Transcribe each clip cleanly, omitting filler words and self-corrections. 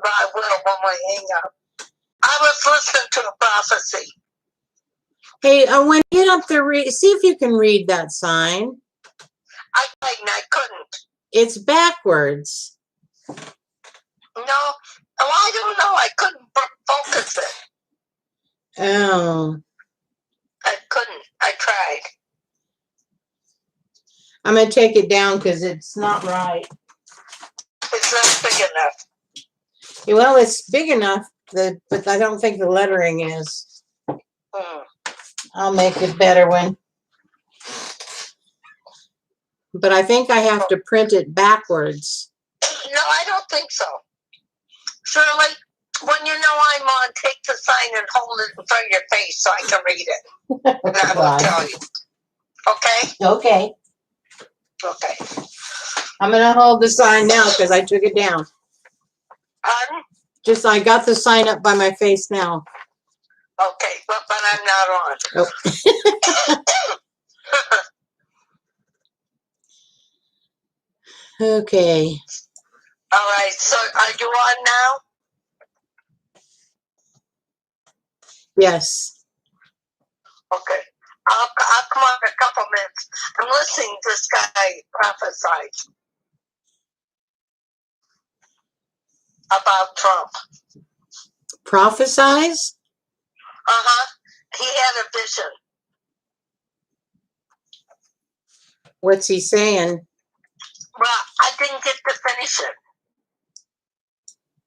I will when we hang up. I was listening to a prophecy. Hey, when you get up there, see if you can read that sign. I couldn't. It's backwards. No, I don't know. I couldn't focus it. Oh. I couldn't. I tried. I'm going to take it down because it's not right. It's not big enough. Well, it's big enough, but I don't think the lettering is. I'll make a better one. But I think I have to print it backwards. No, I don't think so. Shirley, when you know I'm on, take the sign and hold it in front of your face so I can read it. And I will tell you. Okay? Okay. Okay. I'm going to hold the sign now because I took it down. Just, I got the sign up by my face now. Okay, but I'm not on. Oh. Okay. All right, so are you on now? Yes. Okay. I'll come on in a couple minutes. I'm listening to this guy prophesize about Trump. Prophesize? He had a vision. What's he saying? Well, I didn't get to finish it.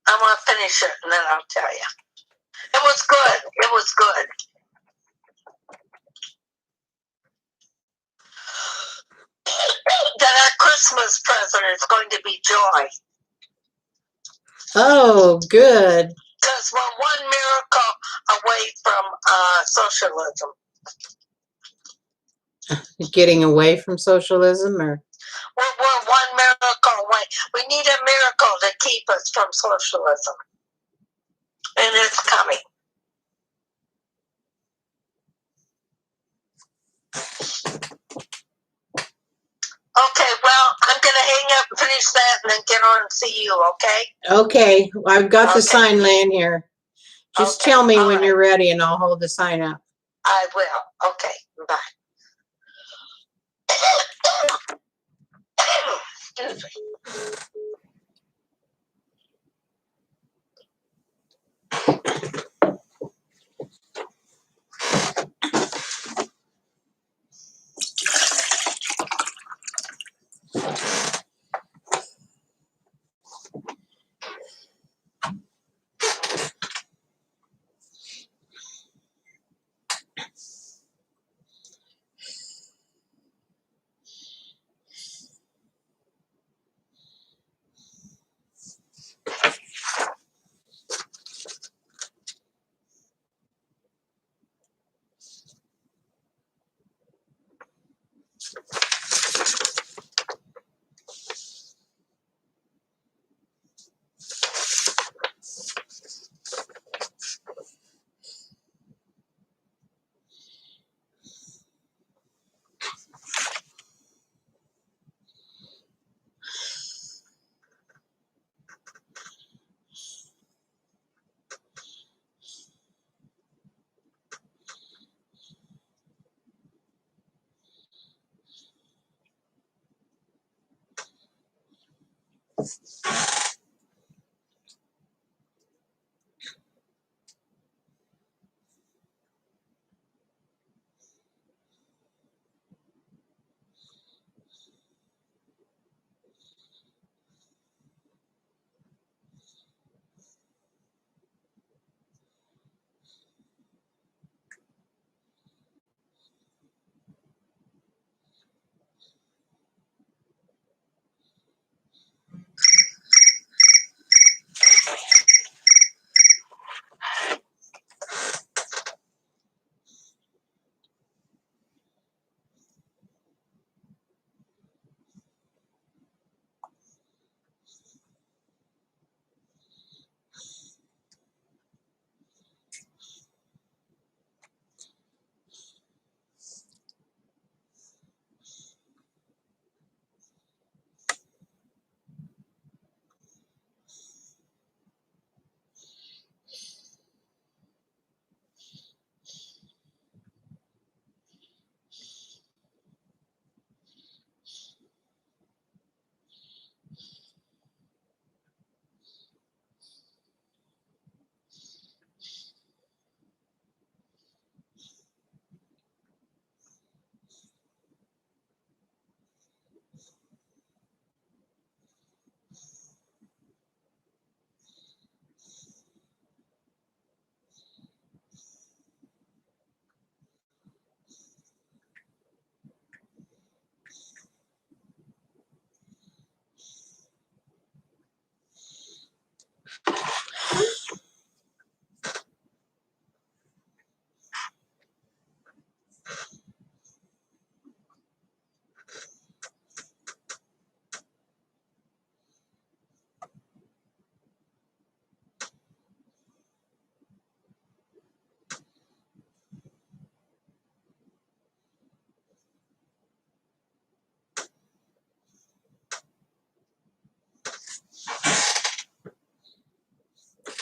I'm going to finish it and then I'll tell you. It was good. It was good. That our Christmas present is going to be joy. Oh, good. Because we're one miracle away from socialism. Getting away from socialism, or? We're one miracle away. We need a miracle to keep us from socialism. And it's coming. Okay, well, I'm going to hang up and finish that and then get on and see you, okay? Okay, I've got the sign laying here. Just tell me when you're ready and I'll hold the sign up. I will. Okay, bye. Excuse me.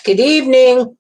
Good evening.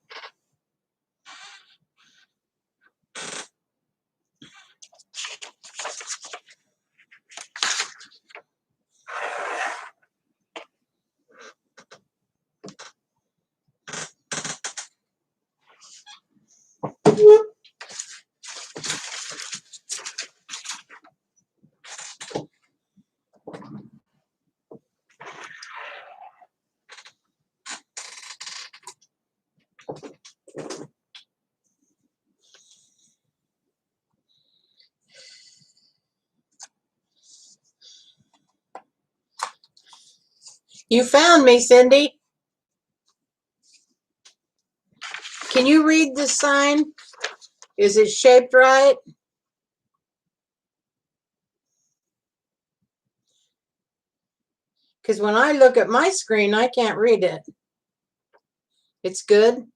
You found me, Cindy. Can you read the sign? Is it shaped right? Because when I look at my screen, I can't read it. It's good.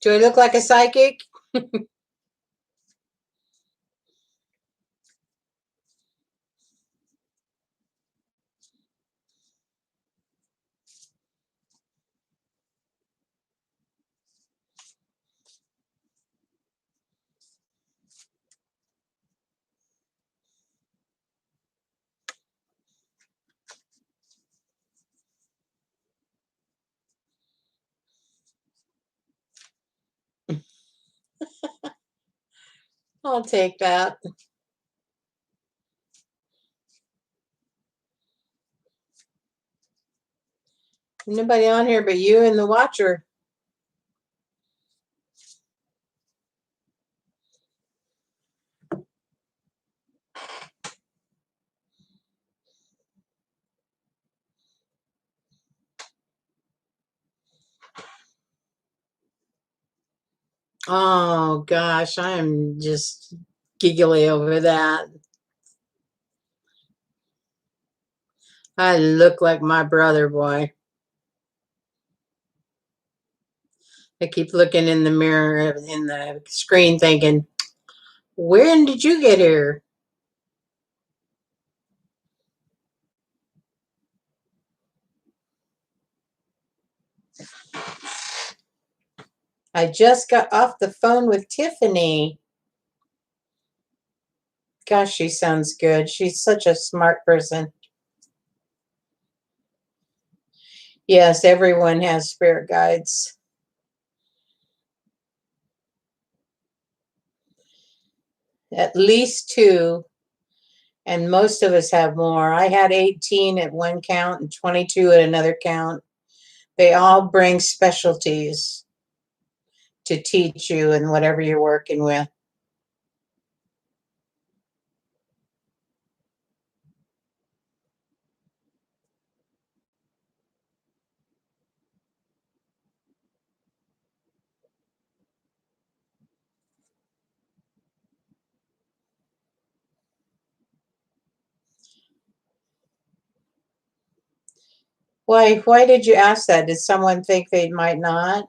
Do I look like a psychic? I'll take that. Nobody on here but you and the watcher. Oh gosh, I am just giggly over that. I look like my brother, boy. I keep looking in the mirror in the screen thinking, when did you get here? I just got off the phone with Tiffany. Gosh, she sounds good. She's such a smart person. Yes, everyone has spirit guides. At least 2, and most of us have more. I had 18 at one count and 22 at another count. They all bring specialties to teach you in whatever you're working with. Why did you ask that? Did someone think they might not?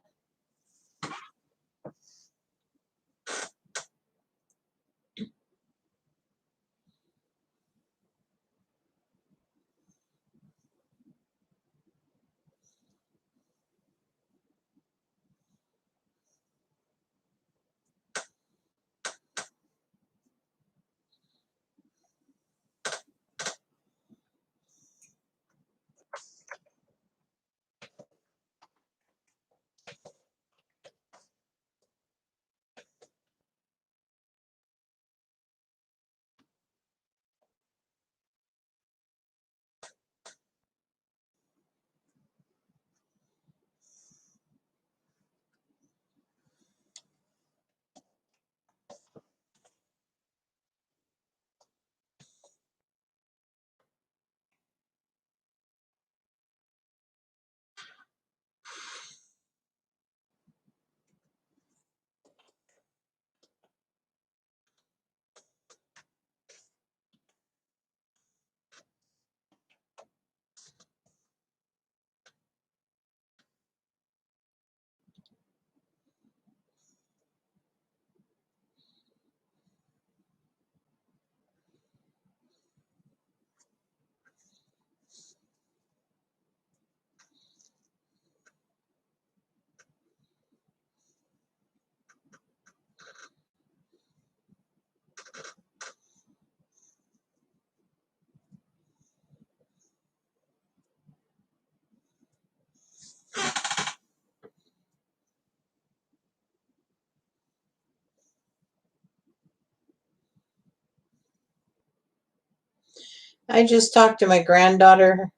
I just talked to my granddaughter,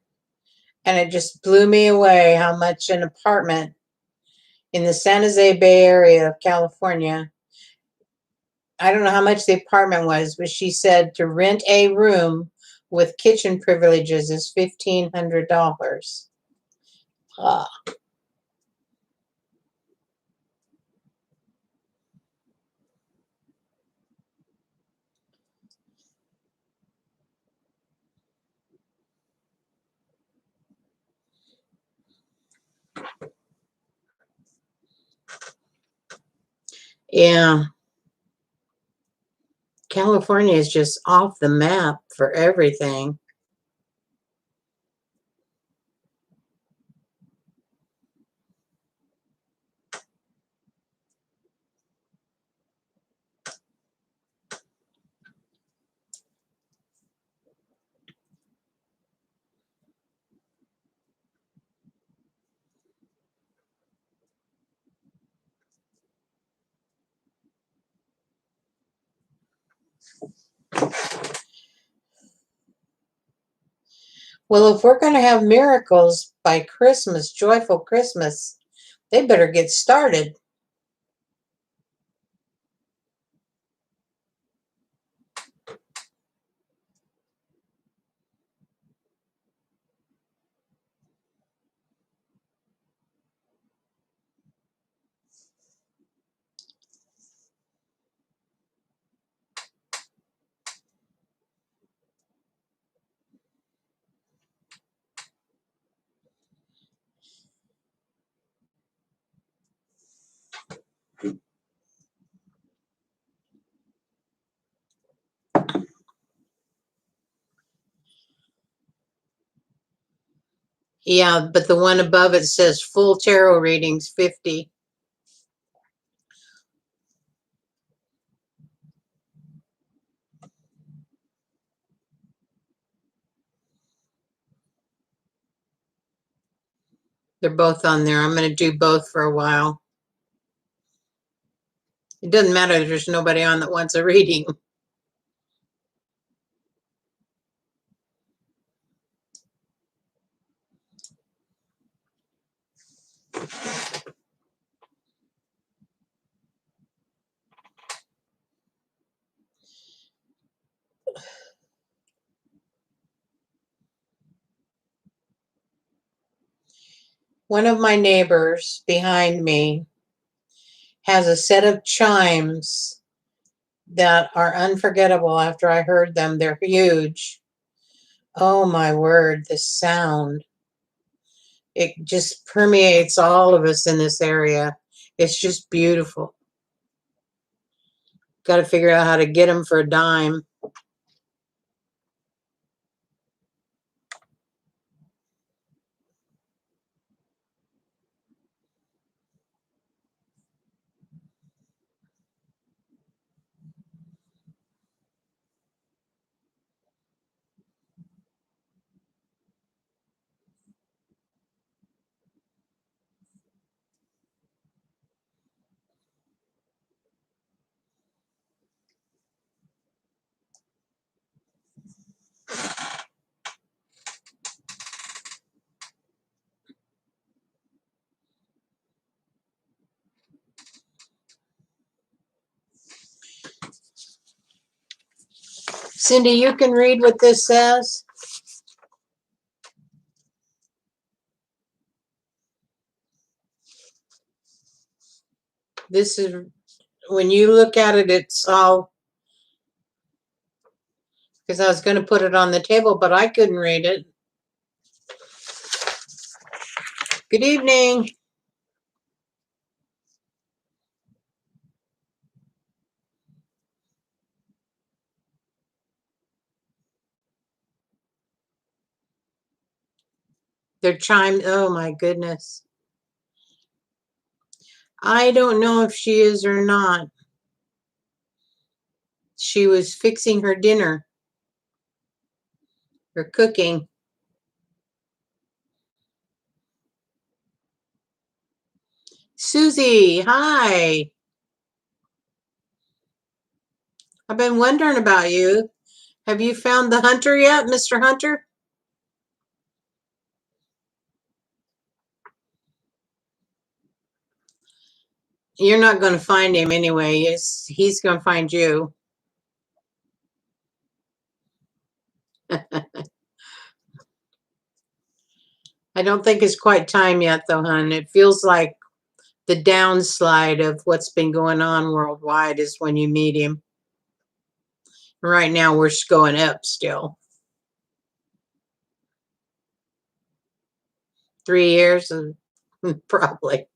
and it just blew me away how much an apartment in the San Jose Bay Area of California, I don't know how much the apartment was, but she said to rent a room with kitchen privileges is $1,500. Ah, yeah. California is just off the map for everything. Well, if we're going to have miracles by Christmas, joyful Christmas, they better get started. Yeah, but the one above it says full tarot readings 50. They're both on there. I'm going to do both for a while. It doesn't matter if there's nobody on that wants a reading. One of my neighbors behind me has a set of chimes that are unforgettable after I heard them. They're huge. Oh my word, the sound. It just permeates all of us in this area. It's just beautiful. Got to figure out how to get them for a dime. Cindy, you can read what this says. This is, when you look at it, it's all, because I was going to put it on the table, but I couldn't read it. Good evening. They're chimed. Oh my goodness. I don't know if she is or not. She was fixing her dinner or cooking. Susie, hi. I've been wondering about you. Have you found the hunter yet, Mr. Hunter? You're not going to find him anyway. He's going to find you. I don't think it's quite time yet, though, hon. It feels like the downslide of what's been going on worldwide is when you meet him. Right now, we're going up still. 3 years, probably.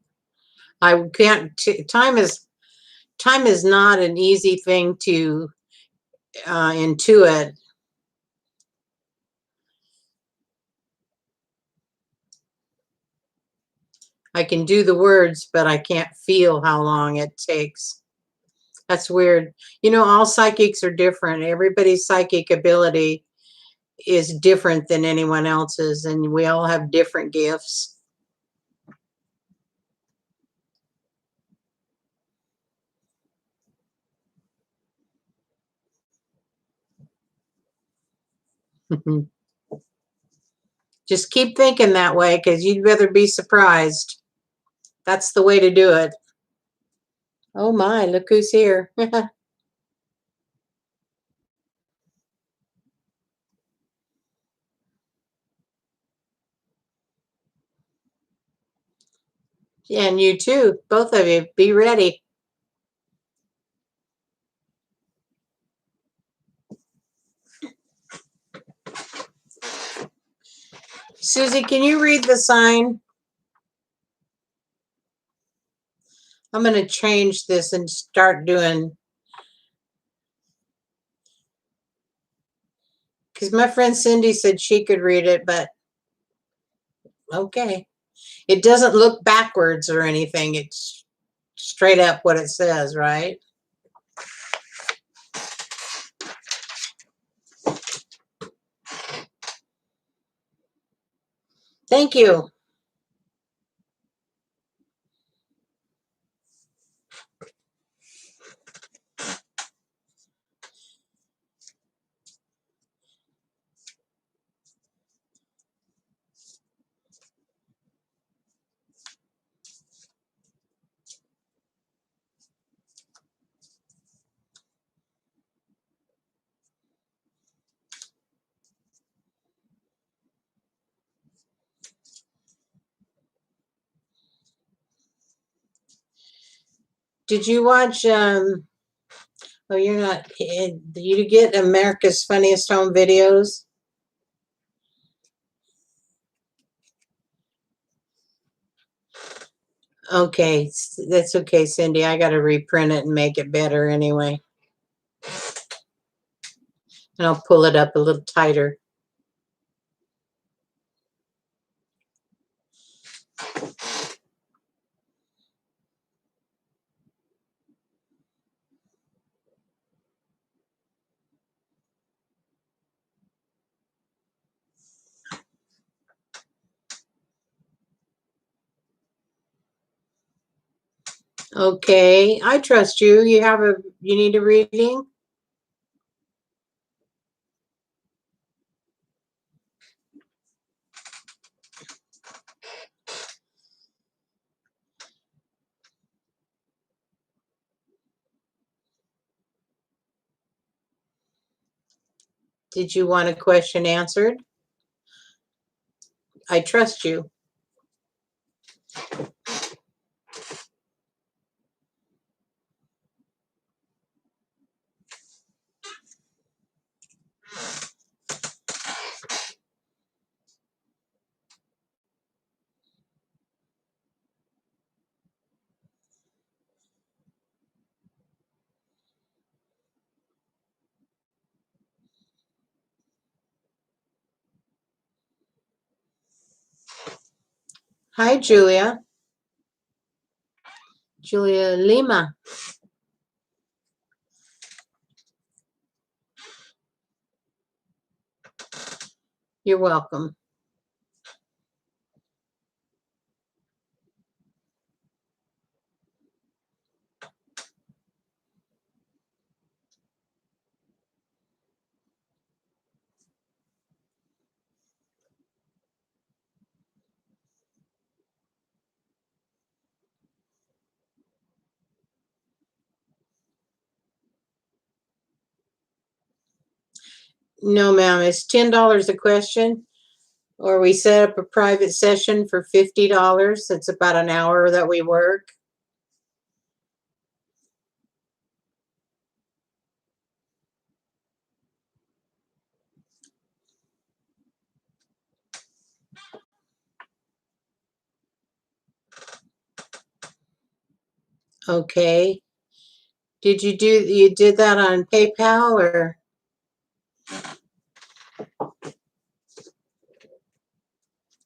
I can't. Time is not an easy thing to intuit. I can do the words, but I can't feel how long it takes. That's weird. You know, all psychics are different. Everybody's psychic ability is different than anyone else's, and we all have different gifts. Just keep thinking that way, because you'd rather be surprised. That's the way to do it. Oh my, look who's here. And you too, both of you, be ready. Susie, can you read the sign? I'm going to change this and start doing, because my friend Cindy said she could read it, but okay. It doesn't look backwards or anything. It's straight up what it says, right? Thank you. Did you watch, oh, you're not, did you get America's Funniest Home Videos? Okay, that's okay, Cindy. I got to reprint it and make it better anyway. And I'll pull it up a little tighter. Okay, I trust you. You need a reading? Did you want a question answered? I trust you. Hi, Julia. Julia Lima. You're welcome. No, ma'am. It's $10 a question, or we set up a private session for $50. It's about an hour that we work. Okay. You did that on PayPal, or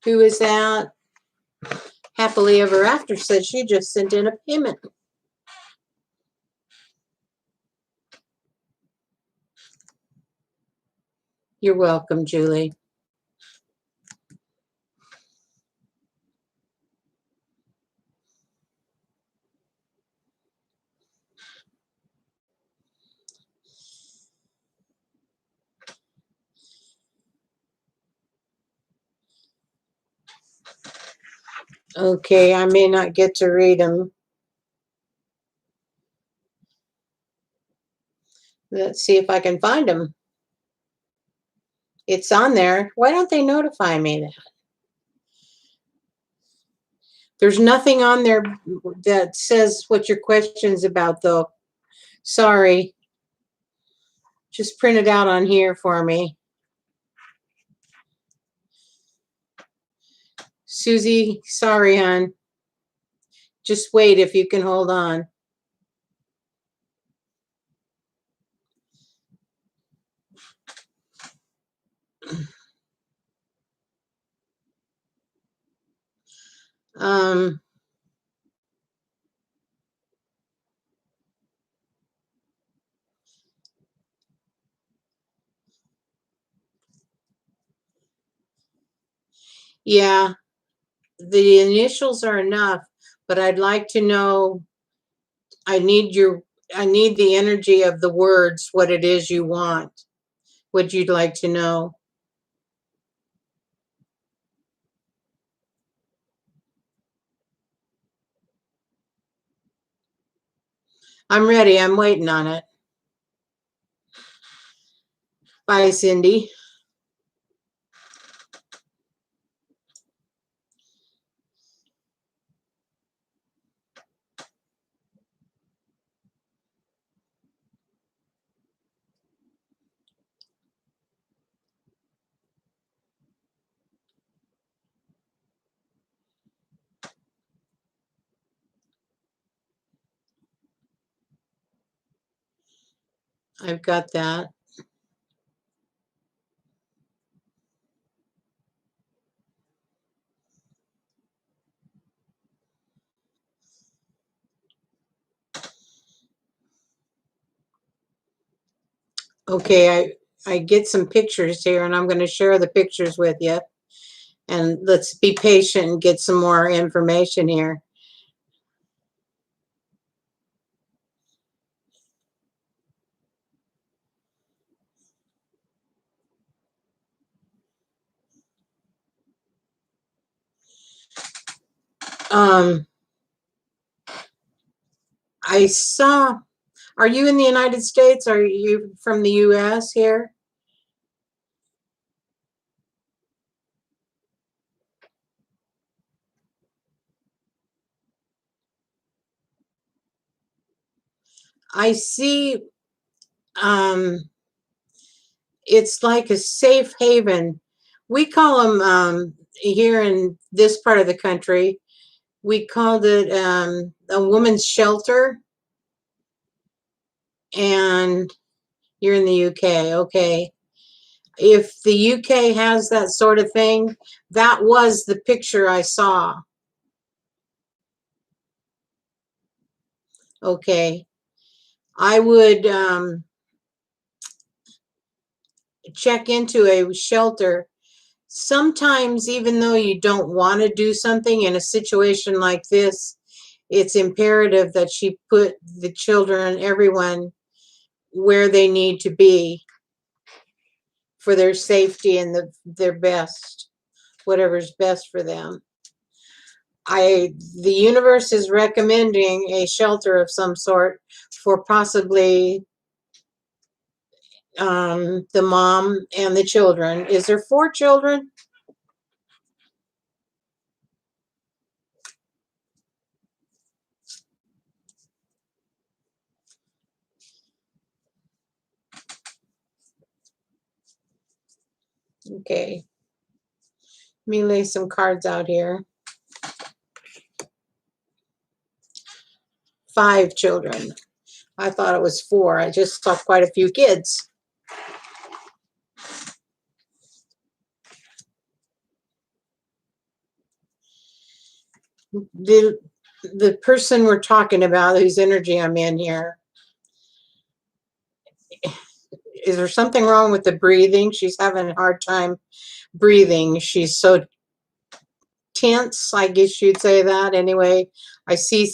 who is that? Happily Ever After said she just sent in a payment. You're welcome, Julie. Okay, I may not get to read them. Let's see if I can find them. It's on there. Why don't they notify me that? There's nothing on there that says what your question's about, though. Sorry. Just print it out on here for me. Susie, sorry, hon. Just wait if you can hold on. Um, yeah, the initials are enough, but I'd like to know, I need the energy of the words, what it is you want. What you'd like to know. I'm ready. I'm waiting on it. Bye, Cindy. I've got that. Okay, I get some pictures here, and I'm going to share the pictures with you. And let's be patient and get some more information here. I saw, are you in the United States? Are you from the US here? I see, it's like a safe haven. We call them, here in this part of the country, we called it a woman's shelter. And you're in the UK, okay. If the UK has that sort of thing, that was the picture I saw. Okay. I would check into a shelter. Sometimes, even though you don't want to do something in a situation like this, it's imperative that she put the children, everyone, where they need to be for their safety and their best, whatever's best for them. The universe is recommending a shelter of some sort for possibly the mom and the children. Is there 4 children? Okay. Let me lay some cards out here. 5 children. I thought it was 4. I just saw quite a few kids. The person we're talking about, whose energy I'm in here, is there something wrong with the breathing? She's having a hard time breathing. She's so tense, I guess you'd say that. Anyway, I see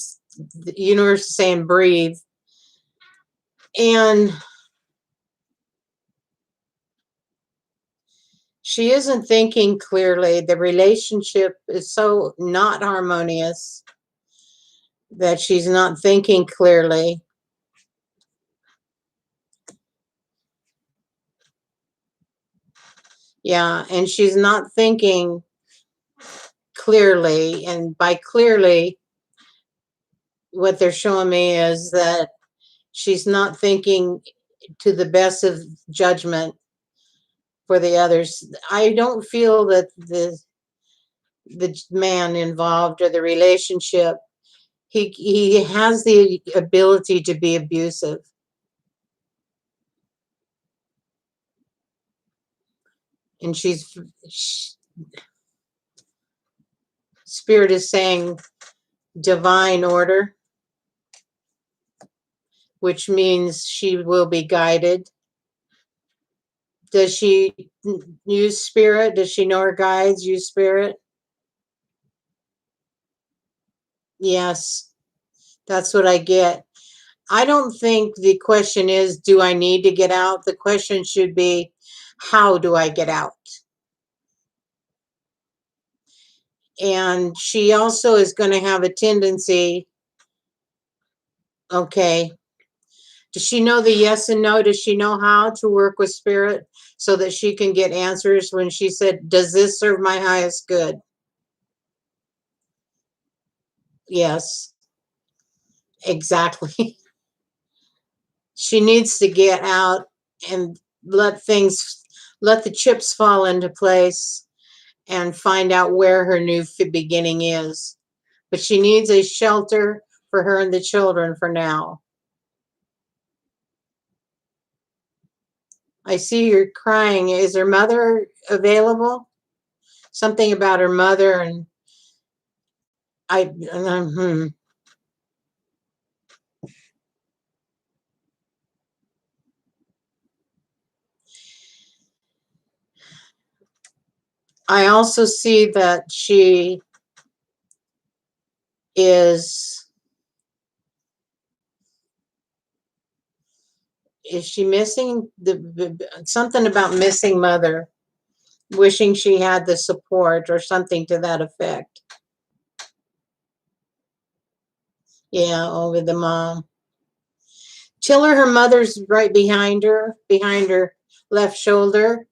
the universe saying breathe. And she isn't thinking clearly. The relationship is so not harmonious that she's not thinking clearly. Yeah, and she's not thinking clearly. And by clearly, what they're showing me is that she's not thinking to the best of judgment for the others. I don't feel that the man involved or the relationship, he has the ability to be abusive. And Spirit is saying divine order, which means she will be guided. Does she use spirit? Does she know her guides use spirit? Yes, that's what I get. I don't think the question is, do I need to get out? The question should be, how do I get out? And she also is going to have a tendency, okay, does she know the yes and no? Does she know how to work with spirit so that she can get answers when she said, does this serve my highest good? Yes, exactly. She needs to get out and let the chips fall into place and find out where her new beginning is. But she needs a shelter for her and the children for now. I see you're crying. Is her mother available? Something about her mother and I also see that she is she missing something about missing mother, wishing she had the support or something to that effect. Yeah, over the mom. Tell her mother's right behind her left shoulder.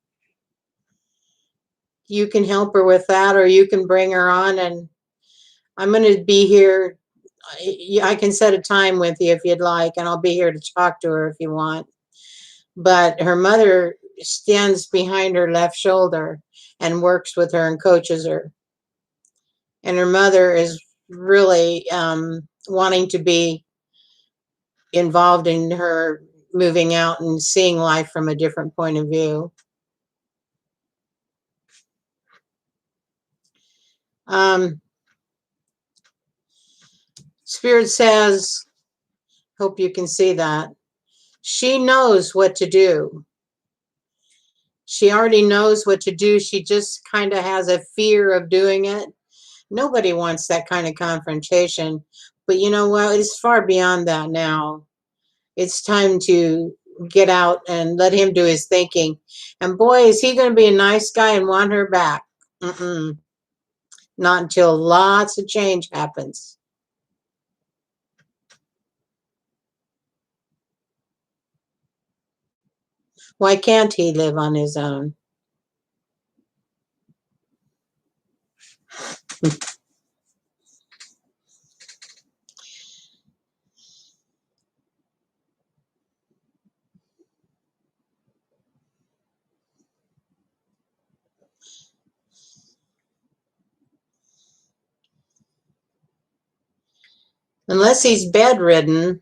You can help her with that, or you can bring her on, and I'm going to be here. I can set a time with you if you'd like, and I'll be here to talk to her if you want. But her mother stands behind her left shoulder and works with her and coaches her. And her mother is really wanting to be involved in her moving out and seeing life from a different point of view. Spirit says, hope you can see that, she knows what to do. She already knows what to do. She just kind of has a fear of doing it. Nobody wants that kind of confrontation. But you know what? It's far beyond that now. It's time to get out and let him do his thinking. And boy, is he going to be a nice guy and want her back. Not until lots of change happens. Why can't he live on his own? Unless he's bedridden,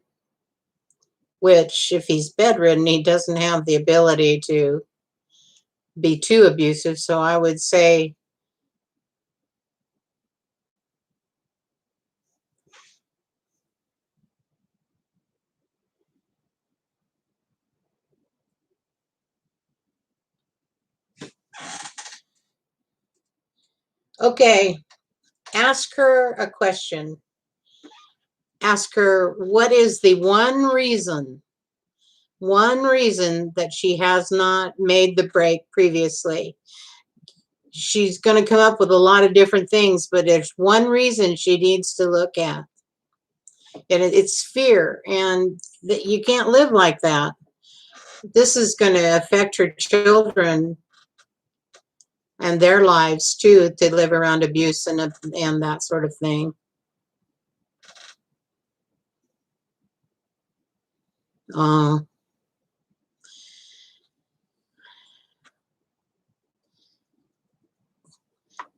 which if he's bedridden, he doesn't have the ability to be too abusive. So I would say okay, ask her a question. Ask her, what is the one reason that she has not made the break previously? She's going to come up with a lot of different things, but there's one reason she needs to look at. And it's fear, and that you can't live like that. This is going to affect her children and their lives too, to live around abuse and that sort of thing. The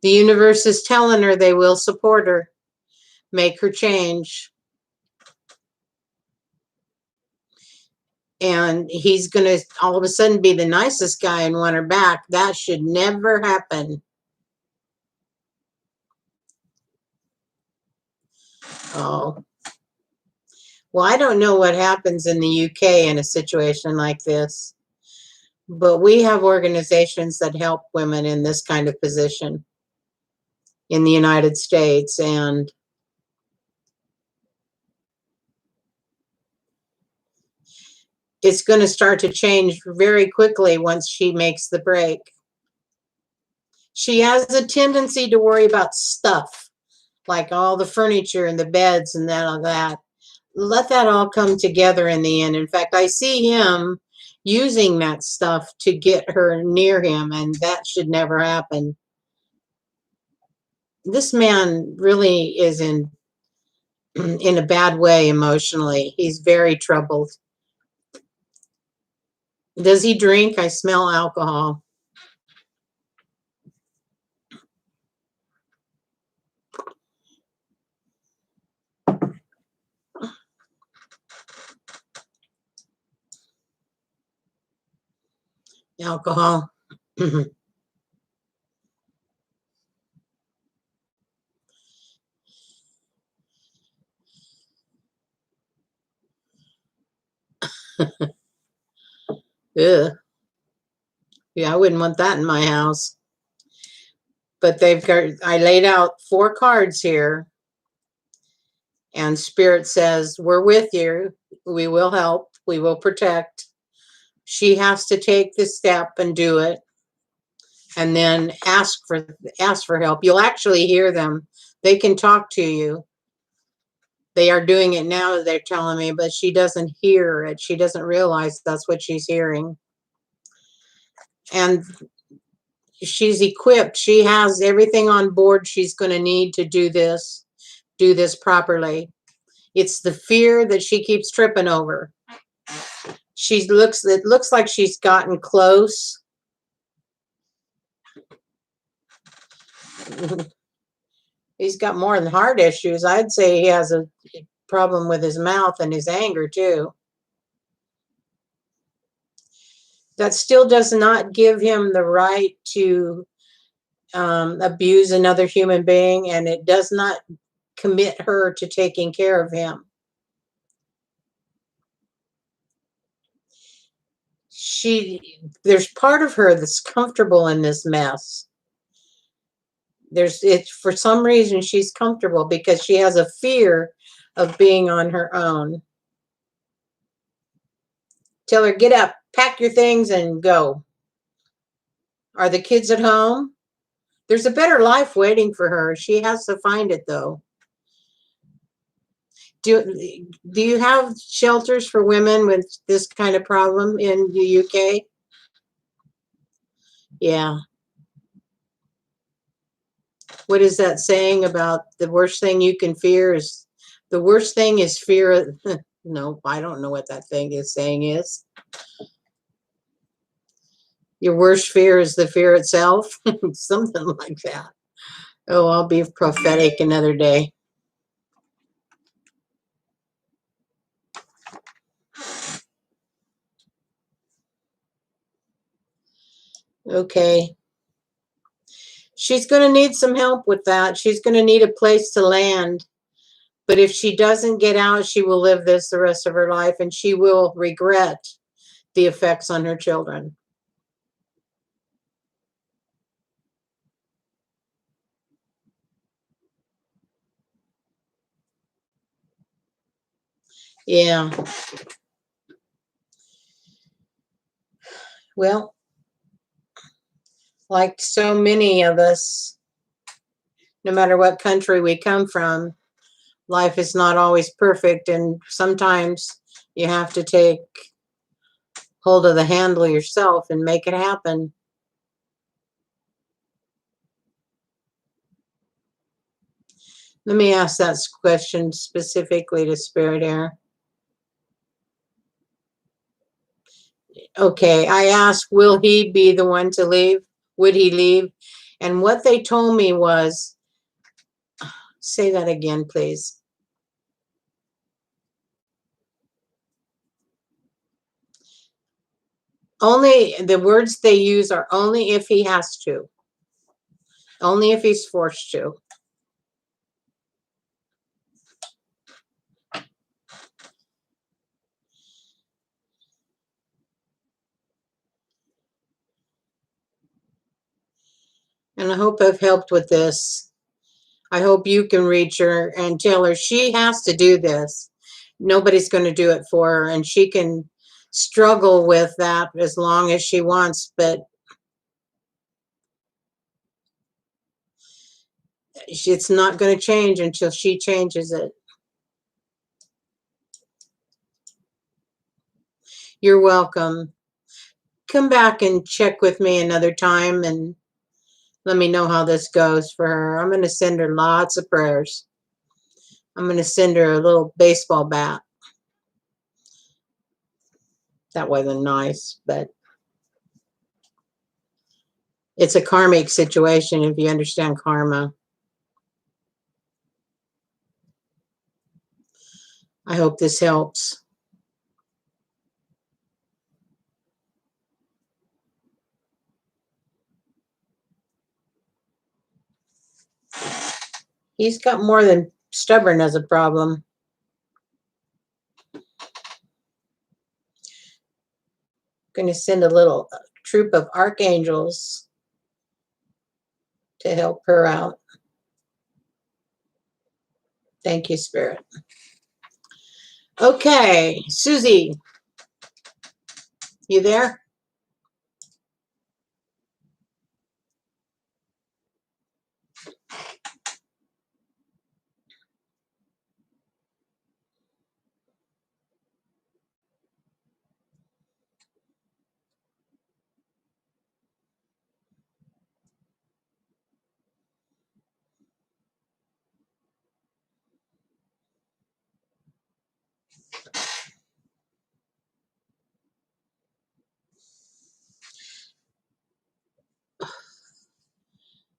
universe is telling her they will support her, make her change. And he's going to all of a sudden be the nicest guy and want her back. That should never happen. Oh. Well, I don't know what happens in the UK in a situation like this, but we have organizations that help women in this kind of position in the United States, and it's going to start to change very quickly once she makes the break. She has a tendency to worry about stuff, like all the furniture and the beds and all that. Let that all come together in the end. In fact, I see him using that stuff to get her near him, and that should never happen. This man really is in a bad way emotionally. He's very troubled. Does he drink? I smell alcohol. Alcohol. Ugh. Yeah, I wouldn't want that in my house. But I laid out 4 cards here, and Spirit says, we're with you. We will help. We will protect. She has to take this step and do it, and then ask for help. You'll actually hear them. They can talk to you. They are doing it now, they're telling me, but she doesn't hear it. She doesn't realize that's what she's hearing. And she's equipped. She has everything on board she's going to need to do this properly. It's the fear that she keeps tripping over. It looks like she's gotten close. He's got more than heart issues. I'd say he has a problem with his mouth and his anger too. That still does not give him the right to abuse another human being, and it does not commit her to taking care of him. There's part of her that's comfortable in this mess. For some reason she's comfortable because she has a fear of being on her own. Tell her, get up, pack your things and go. Are the kids at home? There's a better life waiting for her. She has to find it though. Do you have shelters for women with this kind of problem in the UK? Yeah. What is that saying about the worst thing you can fear is the worst thing is fear? No, I don't know what that thing is saying is. Your worst fear is the fear itself. Something like that. Oh, I'll be prophetic another day. Okay. She's going to need some help with that. She's going to need a place to land. But if she doesn't get out, she will live this the rest of her life, and she will regret the effects on her children. Yeah. Well, like so many of us, no matter what country we come from, life is not always perfect, and sometimes you have to take hold of the handle yourself and make it happen. Let me ask that question specifically to Spirit Air. Okay, I asked, will he be the one to leave? Would he leave? And what they told me was, say that again, please. Only the words they use are only if he has to, only if he's forced to. And I hope I've helped with this. I hope you can reach her and tell her she has to do this. Nobody's going to do it for her, and she can struggle with that as long as she wants, but it's not going to change until she changes it. You're welcome. Come back and check with me another time and let me know how this goes for her. I'm going to send her lots of prayers. I'm going to send her a little baseball bat. That wasn't nice, but it's a karmic situation if you understand karma. I hope this helps. He's got more than stubborn as a problem. Going to send a little troop of archangels to help her out. Thank you, Spirit. Okay, Susie, you there?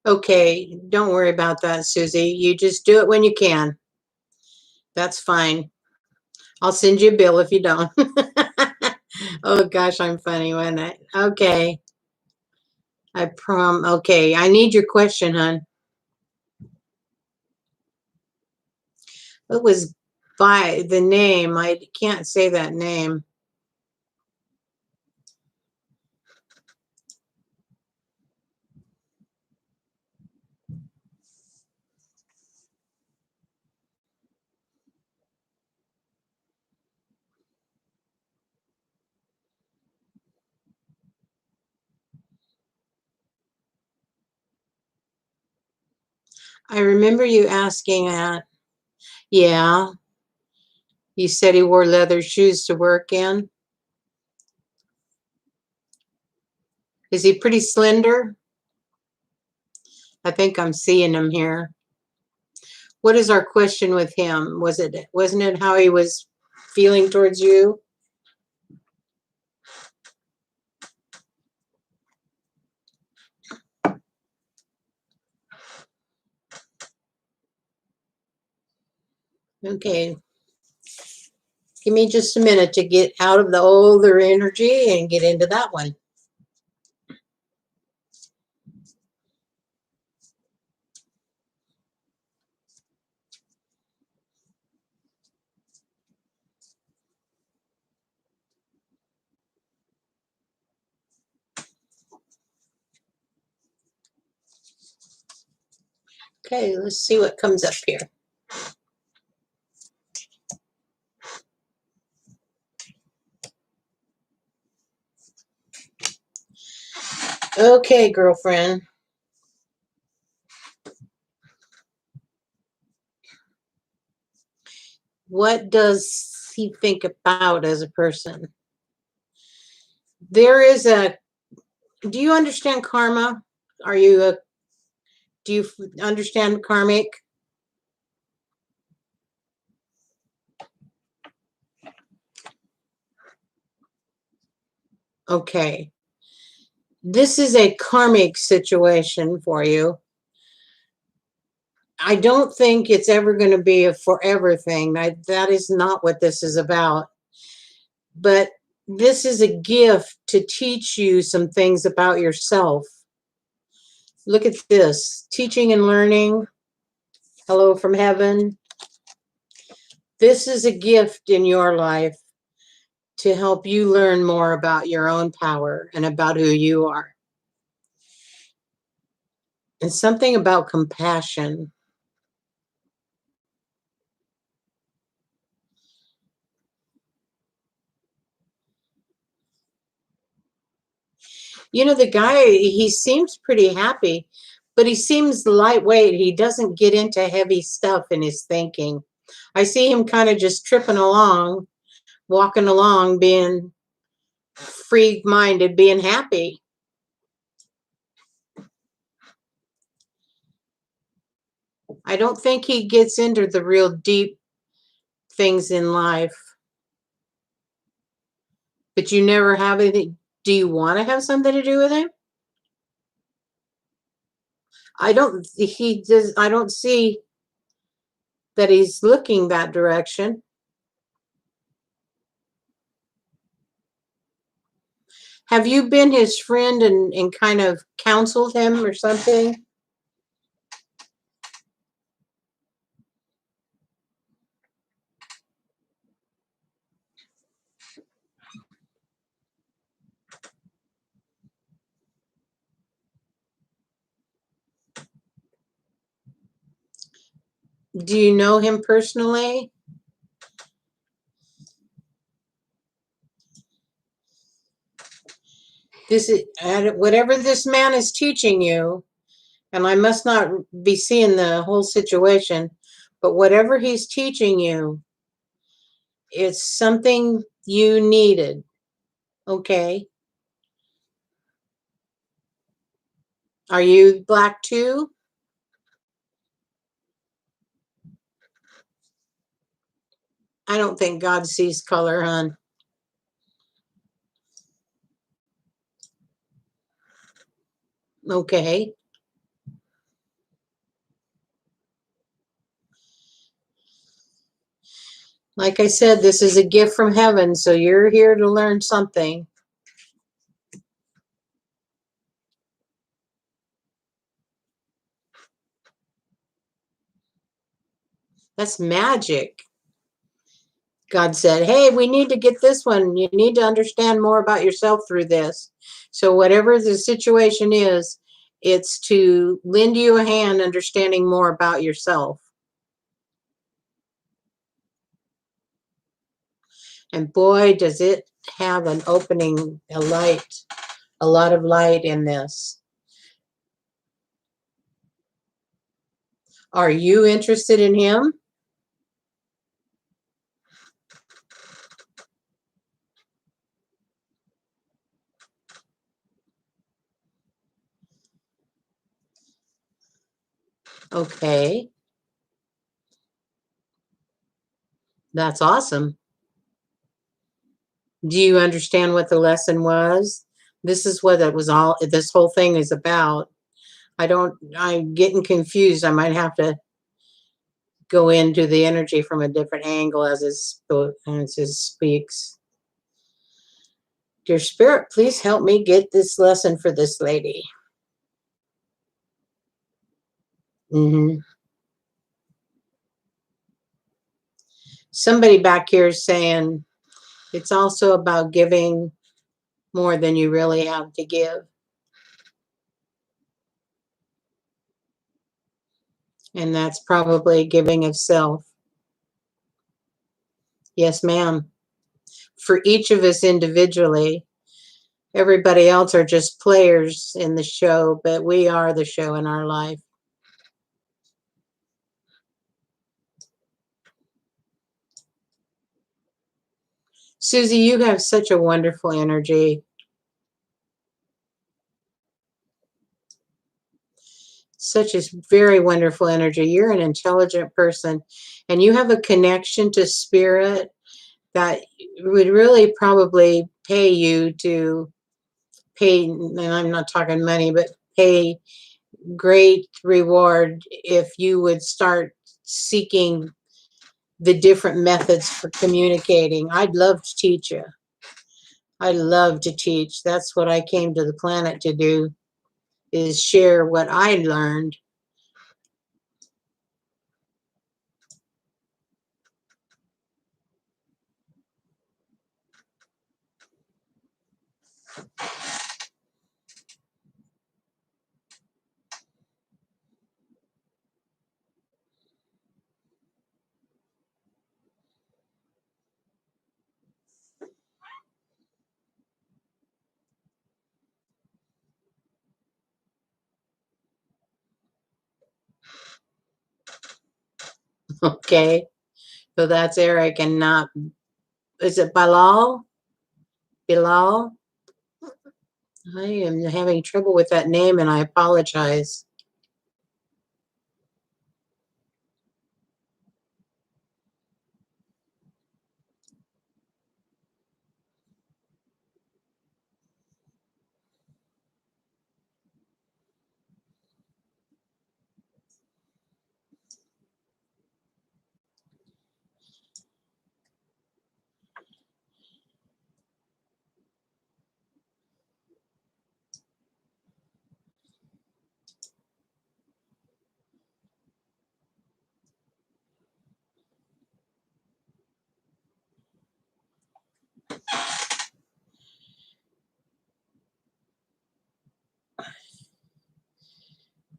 Okay, don't worry about that, Susie. You just do it when you can. That's fine. I'll send you a bill if you don't. Oh gosh, I'm funny, wasn't I? Okay. Okay, I need your question, hon. It was by the name. I can't say that name. I remember you asking that. Yeah. You said he wore leather shoes to work in. Is he pretty slender? I think I'm seeing him here. What is our question with him? Wasn't it how he was feeling towards you? Okay. Give me just a minute to get out of the older energy and get into that one. Okay, let's see what comes up here. Okay, girlfriend. What does he think about as a person? There is do you understand karma? Do you understand karmic? Okay. This is a karmic situation for you. I don't think it's ever going to be a forever thing. That is not what this is about. But this is a gift to teach you some things about yourself. Look at this. Teaching and learning. Hello from heaven. This is a gift in your life to help you learn more about your own power and about who you are. And something about compassion. You know, the guy, he seems pretty happy, but he seems lightweight. He doesn't get into heavy stuff in his thinking. I see him kind of just tripping along, walking along, being free-minded, being happy. I don't think he gets into the real deep things in life. But you never have anything. Do you want to have something to do with him? I don't see that he's looking that direction. Have you been his friend and kind of counseled him or something? Do you know him personally? This is whatever this man is teaching you, and I must not be seeing the whole situation, but whatever he's teaching you, it's something you needed. Okay. Are you black too? I don't think God sees color, hon. Okay. Like I said, this is a gift from heaven, so you're here to learn something. That's magic. God said, hey, we need to get this one. You need to understand more about yourself through this. So whatever the situation is, it's to lend you a hand understanding more about yourself. And boy, does it have an opening, a lot of light in this. Are you interested in him? Okay. That's awesome. Do you understand what the lesson was? This is what it was all, this whole thing is about. I'm getting confused. I might have to go into the energy from a different angle as it speaks. Dear Spirit, please help me get this lesson for this lady. Somebody back here is saying it's also about giving more than you really have to give. And that's probably giving of self. Yes, ma'am. For each of us individually, everybody else are just players in the show, but we are the show in our life. Susie, you have such a wonderful energy. Such a very wonderful energy. You're an intelligent person, and you have a connection to spirit that would really probably pay you to pay, and I'm not talking money, but pay great reward if you would start seeking the different methods for communicating. I'd love to teach you. I love to teach. That's what I came to the planet to do, is share what I learned. Okay, so that's Eric, and not, is it Bilal? Bilal? I am having trouble with that name, and I apologize.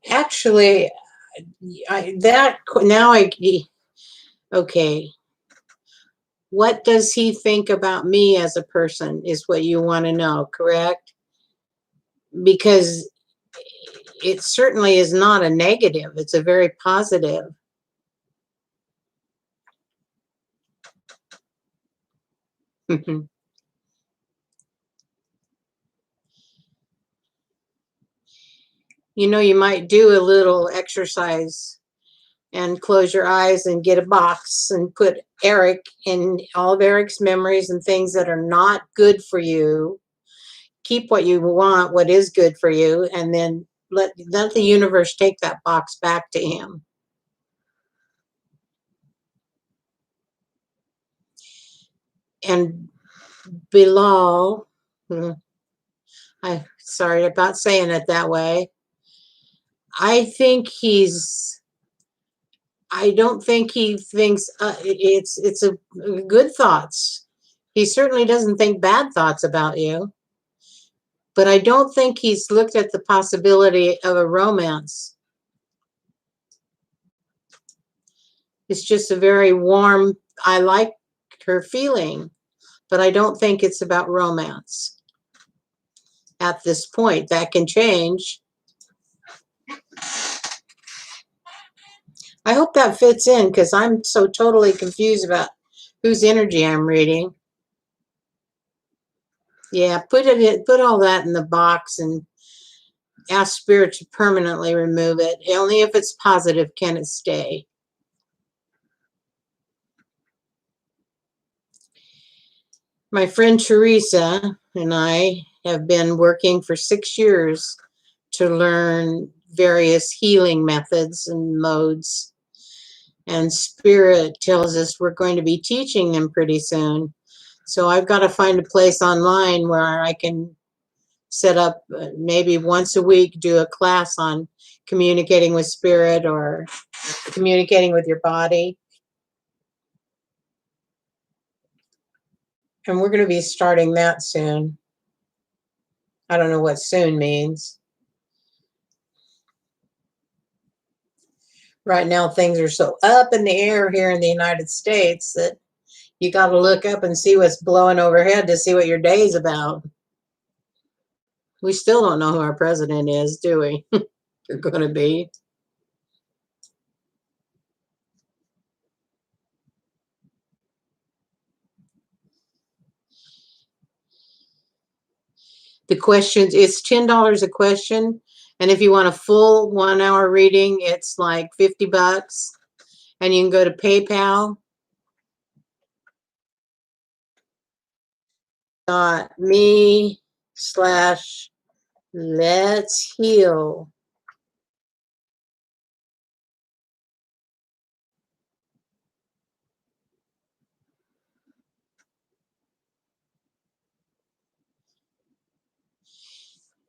Actually, okay. What does he think about me as a person is what you want to know, correct? Because it certainly is not a negative. It's a very positive. You know, you might do a little exercise and close your eyes and get a box and put Eric in all of Eric's memories and things that are not good for you. Keep what you want, what is good for you, and then let the universe take that box back to him. And Bilal, I'm sorry about saying it that way. I don't think he thinks it's a good thoughts. He certainly doesn't think bad thoughts about you. But I don't think he's looked at the possibility of a romance. It's just a very warm, I like her feeling, but I don't think it's about romance at this point. That can change. I hope that fits in, because I'm so totally confused about whose energy I'm reading. Yeah, put all that in the box, and ask Spirit to permanently remove it. Only if it's positive can it stay. My friend Teresa and I have been working for 6 years to learn various healing methods and modes. And Spirit tells us we're going to be teaching them pretty soon. So I've got to find a place online where I can set up maybe once a week, do a class on communicating with Spirit or communicating with your body. And we're going to be starting that soon. I don't know what soon means. Right now, things are so up in the air here in the United States that you got to look up and see what's blowing overhead to see what your day is about. We still don't know who our president is, do we? They're going to be. The questions, it's $10 a question. And if you want a full 1 hour reading, it's like $50. And you can go to paypal.me/let's heal.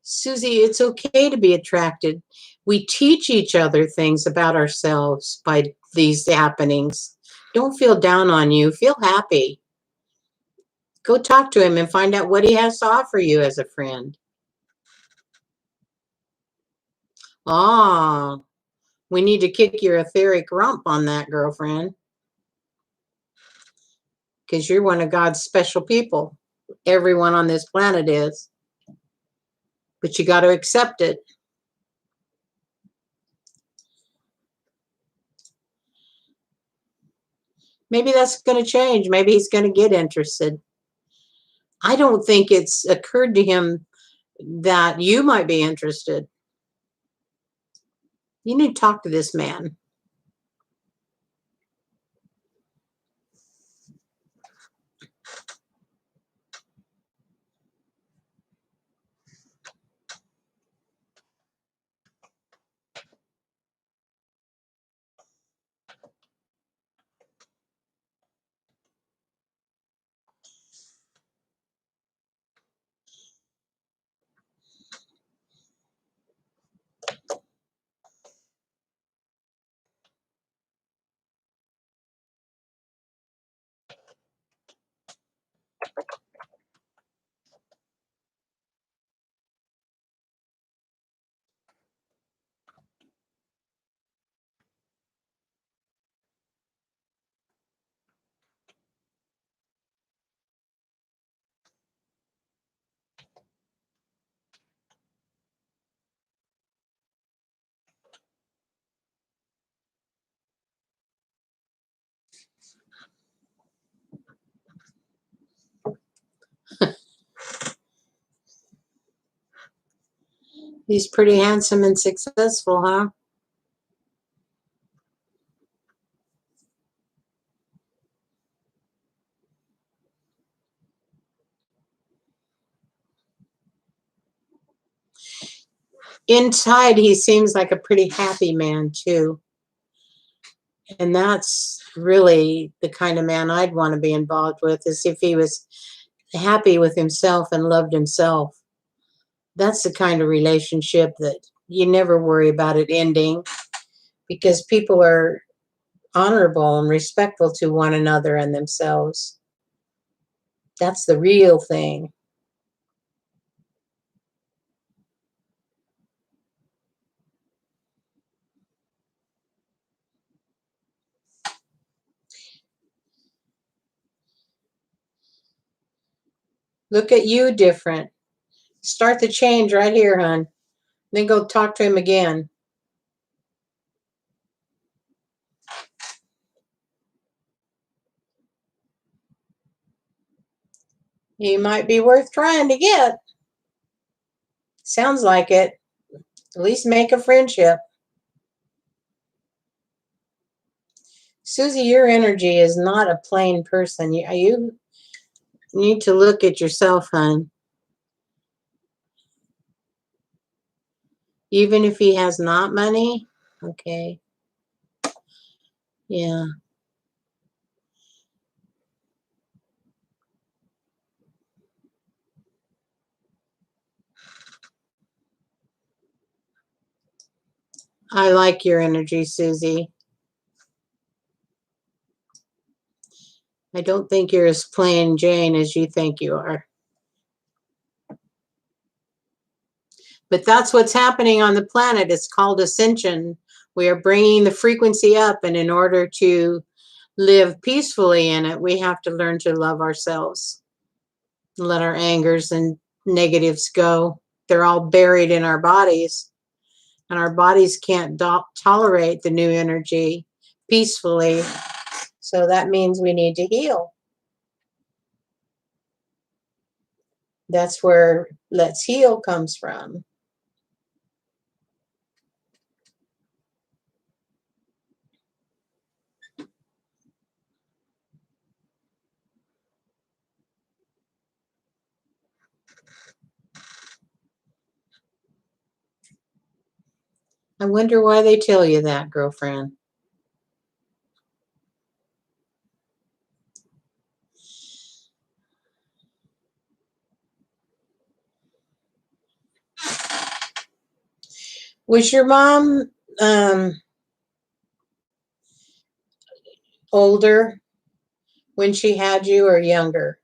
Susie, it's okay to be attracted. We teach each other things about ourselves by these happenings. Don't feel down on you. Feel happy. Go talk to him and find out what he has to offer you as a friend. Ah, we need to kick your etheric rump on that, girlfriend. Because you're one of God's special people. Everyone on this planet is. But you got to accept it. Maybe that's going to change. Maybe he's going to get interested. I don't think it's occurred to him that you might be interested. You need to talk to this man. He's pretty handsome and successful, huh? Inside, he seems like a pretty happy man, too. And that's really the kind of man I'd want to be involved with, is if he was happy with himself and loved himself. That's the kind of relationship that you never worry about it ending, because people are honorable and respectful to one another and themselves. That's the real thing. Look at you different. Start the change right here, hon. Then go talk to him again. He might be worth trying to get. Sounds like it. At least make a friendship. Susie, your energy is not a plain person. You need to look at yourself, hon. Even if he has not money? Okay. Yeah. I like your energy, Susie. I don't think you're as plain Jane as you think you are. But that's what's happening on the planet. It's called ascension. We are bringing the frequency up, and in order to live peacefully in it, we have to learn to love ourselves. Let our angers and negatives go. They're all buried in our bodies, and our bodies can't tolerate the new energy peacefully. So that means we need to heal. That's where Let's Heal comes from. I wonder why they tell you that, girlfriend. Was your mom older when she had you or younger?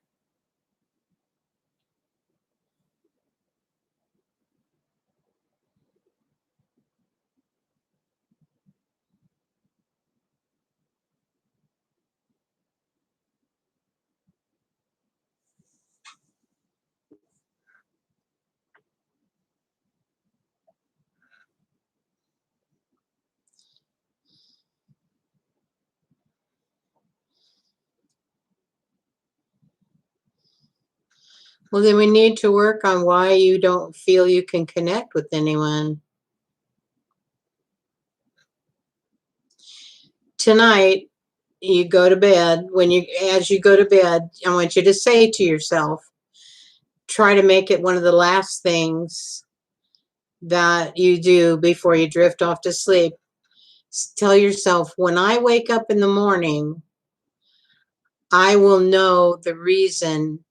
Well, then we need to work on why you don't feel you can connect with anyone. Tonight, you go to bed. As you go to bed, I want you to say to yourself, try to make it one of the last things that you do before you drift off to sleep. Tell yourself, when I wake up in the morning, I will know the reason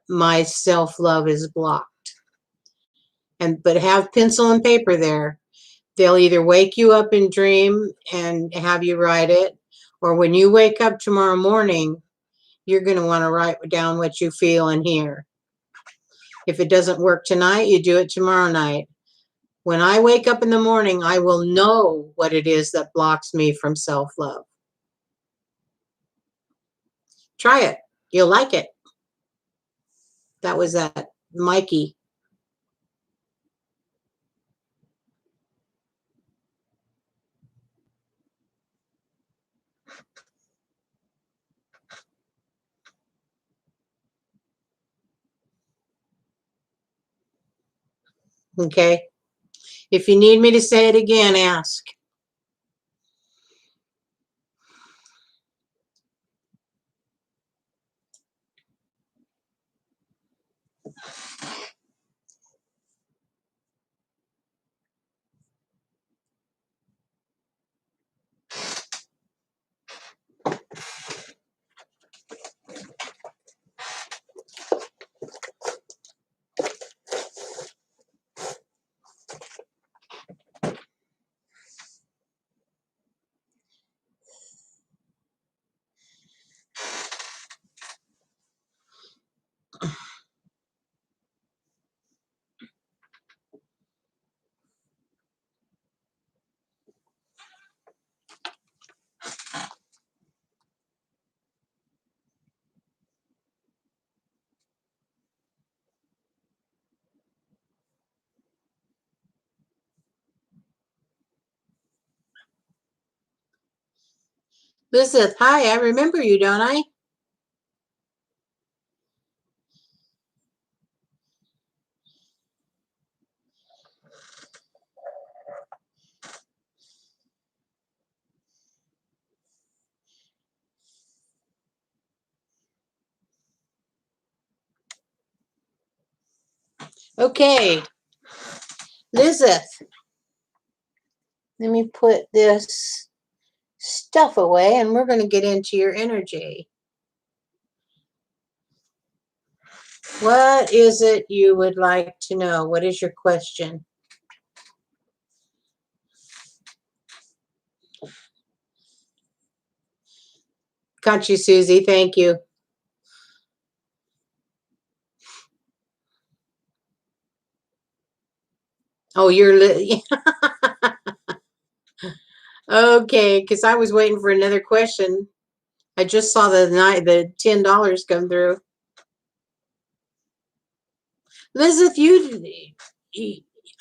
my self-love is blocked. But have pencil and paper there. They'll either wake you up and dream and have you write it, or when you wake up tomorrow morning, you're going to want to write down what you feel and hear. If it doesn't work tonight, you do it tomorrow night. When I wake up in the morning, I will know what it is that blocks me from self-love. Try it. You'll like it. That was that Mikey. Okay. If you need me to say it again, ask. Elizabeth, hi, I remember you, don't I? Okay, Lizeth, let me put this stuff away and we're going to get into your energy. What is it you would like to know? What is your question? Got you, Susie. Thank you. Oh, you're okay, because I was waiting for another question. I just saw the $10 come through. Elizabeth,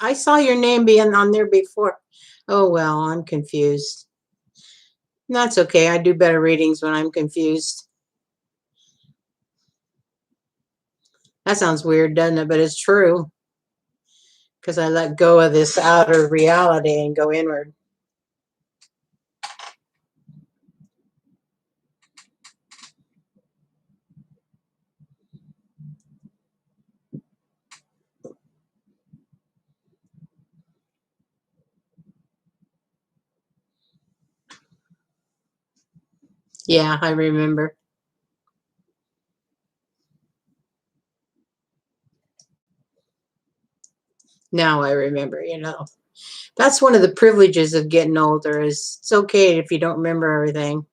I saw your name being on there before. Oh, well, I'm confused. That's okay. I do better readings when I'm confused. That sounds weird, doesn't it? But it's true. Because I let go of this outer reality and go inward. Yeah, I remember. Now I remember, That's one of the privileges of getting older is it's okay if you don't remember everything.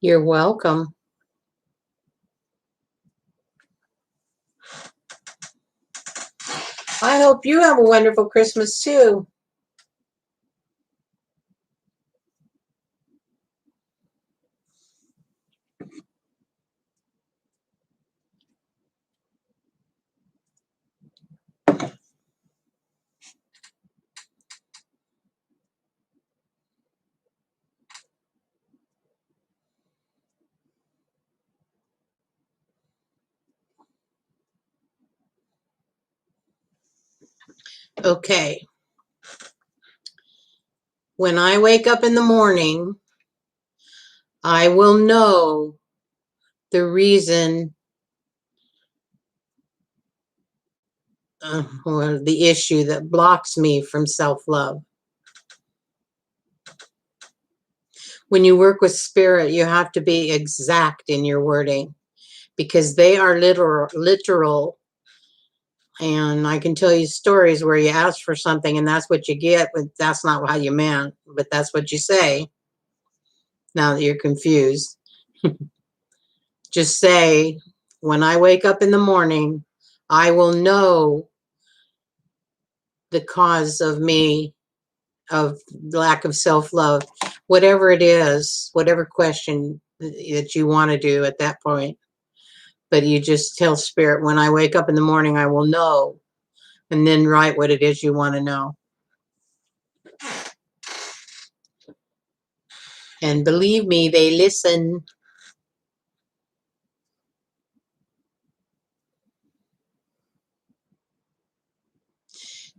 You're welcome. I hope you have a wonderful Christmas too. Okay. When I wake up in the morning, I will know the reason or the issue that blocks me from self-love. When you work with spirit, you have to be exact in your wording because they are literal. And I can tell you stories where you ask for something and that's what you get, but that's not how you meant, but that's what you say. Now that you're confused, just say, when I wake up in the morning, I will know the cause of me, of lack of self-love, whatever it is, whatever question that you want to do at that point. But you just tell spirit, when I wake up in the morning, I will know, and then write what it is you want to know. And believe me, they listen.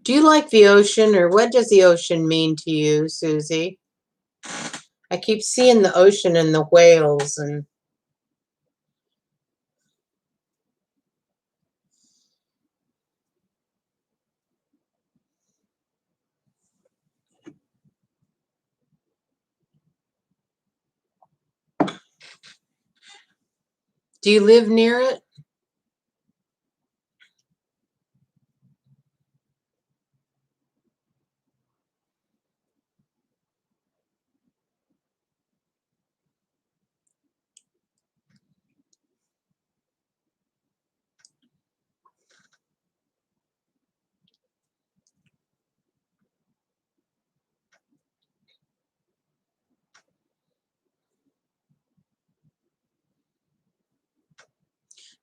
Do you like the ocean, or what does the ocean mean to you, Susie? I keep seeing the ocean and the whales and Do you live near it?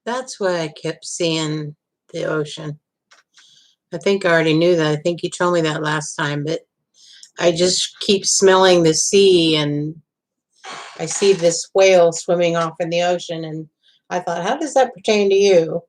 That's why I kept seeing the ocean. I think I already knew that. I think you told me that last time, but I just keep smelling the sea, and I see this whale swimming off in the ocean, and I thought, how does that pertain to you?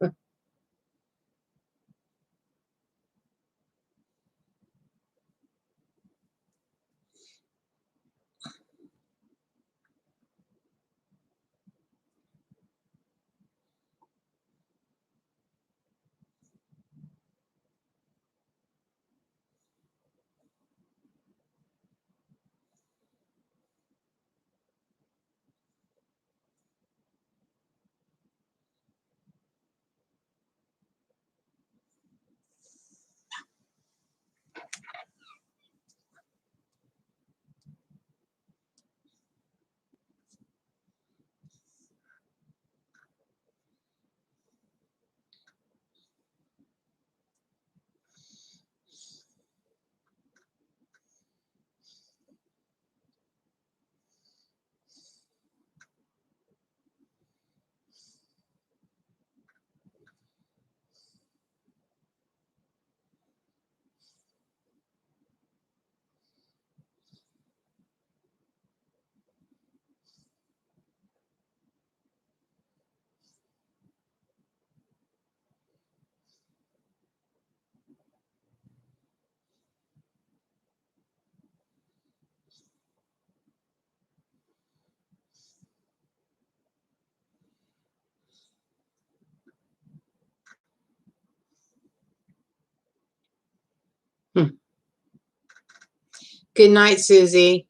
Good night, Susie.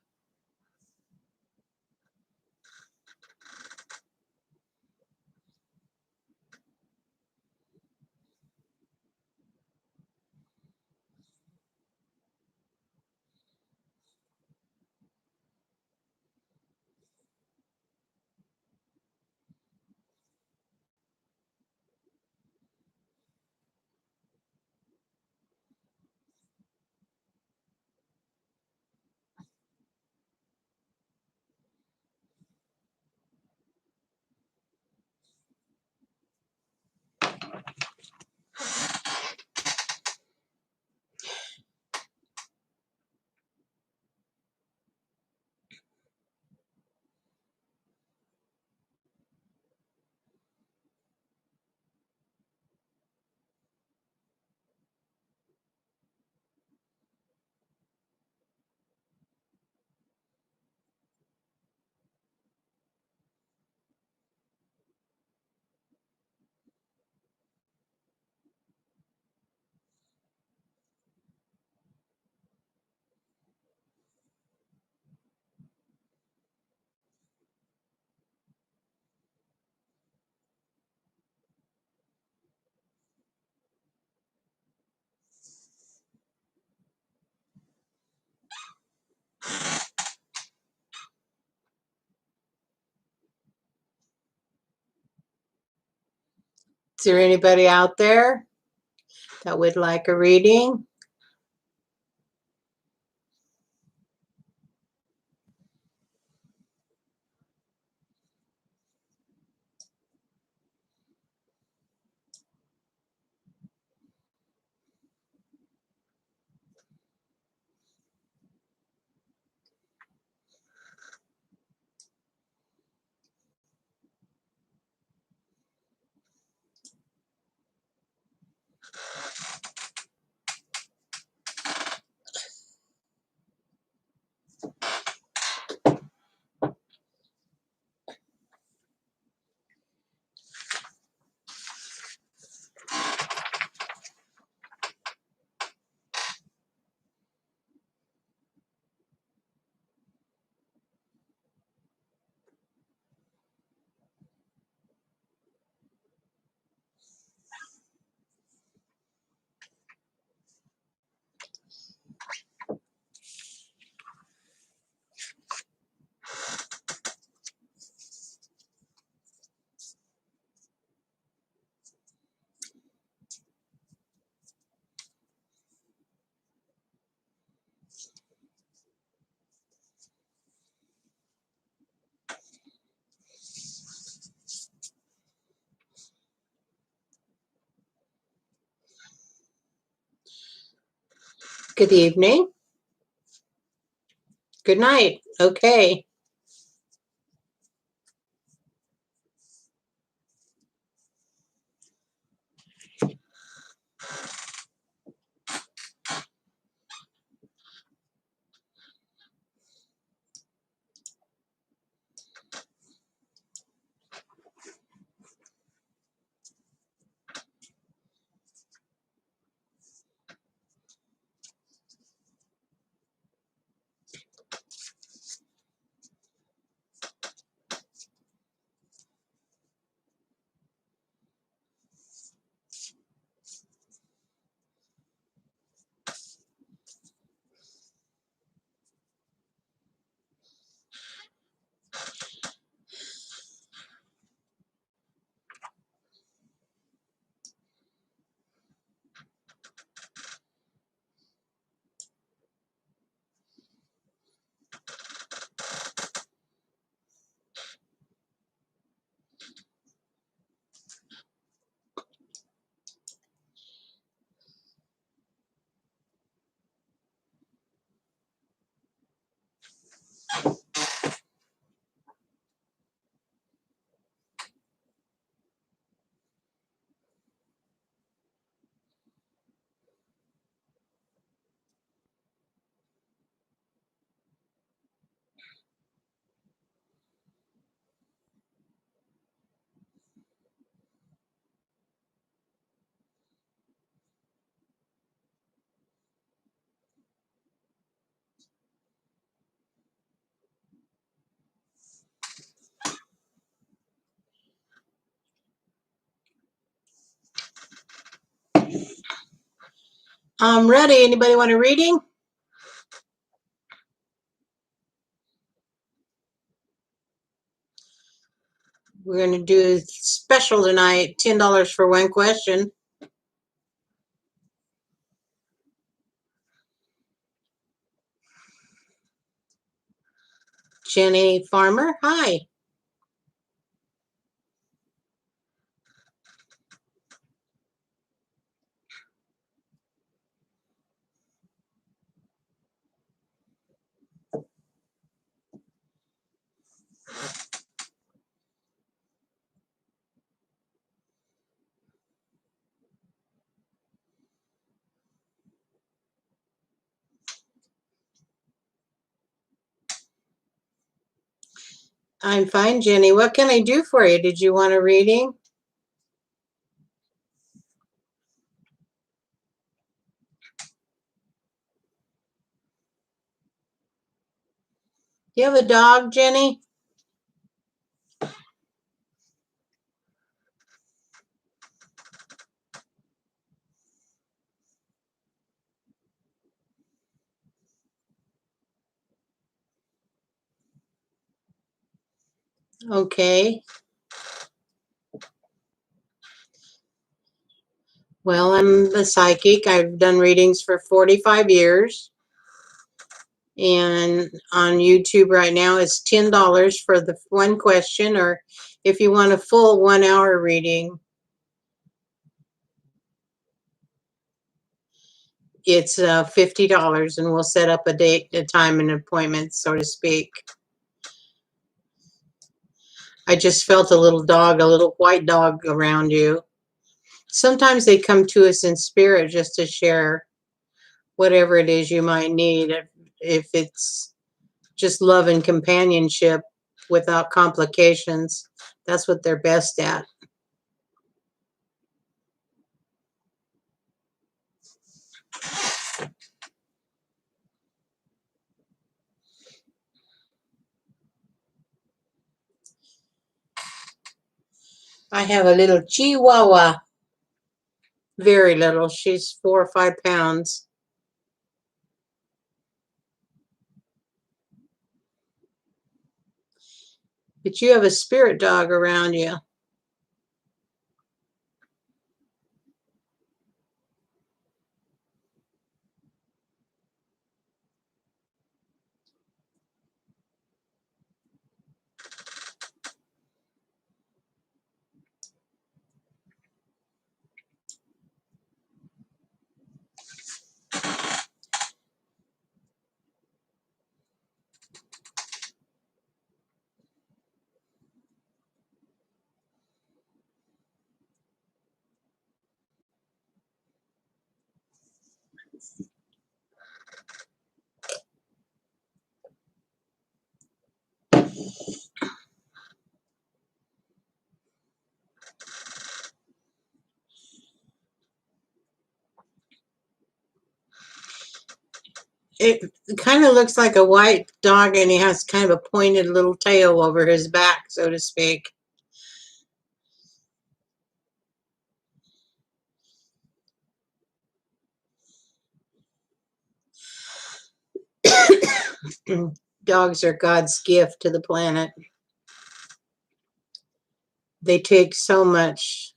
Is there anybody out there that would like a reading? Good evening. Good night. Okay. I'm ready. Anybody want a reading? We're going to do a special tonight, $10 for one question. Jenny Farmer, hi. I'm fine, Jenny. What can I do for you? Did you want a reading? You have a dog, Jenny? Okay. Well, I'm a psychic. I've done readings for 45 years. And on YouTube right now, it's $10 for the one question, or if you want a full 1 hour reading, it's $50, and we'll set up a date, a time, and appointment, so to speak. I just felt a little dog, a little white dog around you. Sometimes they come to us in spirit just to share whatever it is you might need. If it's just love and companionship without complications, that's what they're best at. I have a little Chihuahua. Very little. She's 4 or 5 pounds. But you have a spirit dog around you. It kind of looks like a white dog, and he has kind of a pointed little tail over his back, so to speak. Dogs are God's gift to the planet. They take so much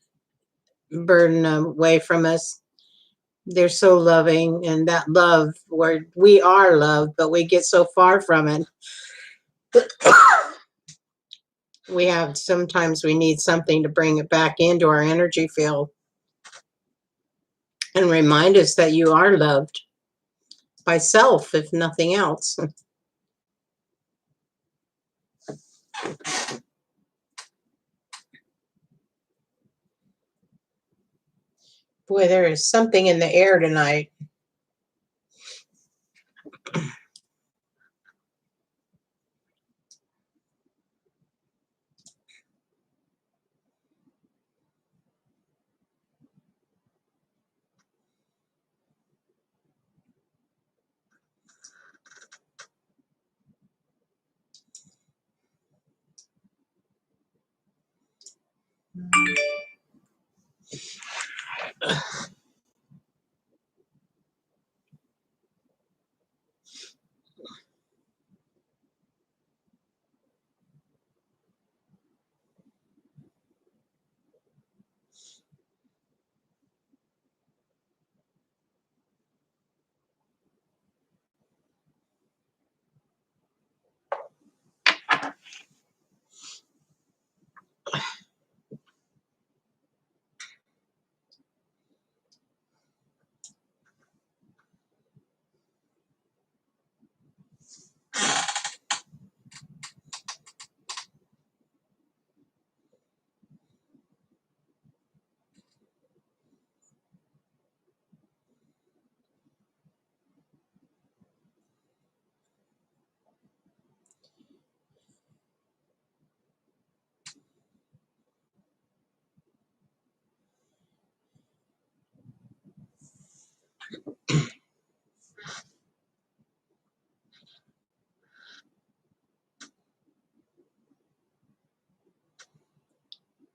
burden away from us. They're so loving, and that love, where we are loved, but we get so far from it. Sometimes we need something to bring it back into our energy field and remind us that you are loved by self, if nothing else. Boy, there is something in the air tonight.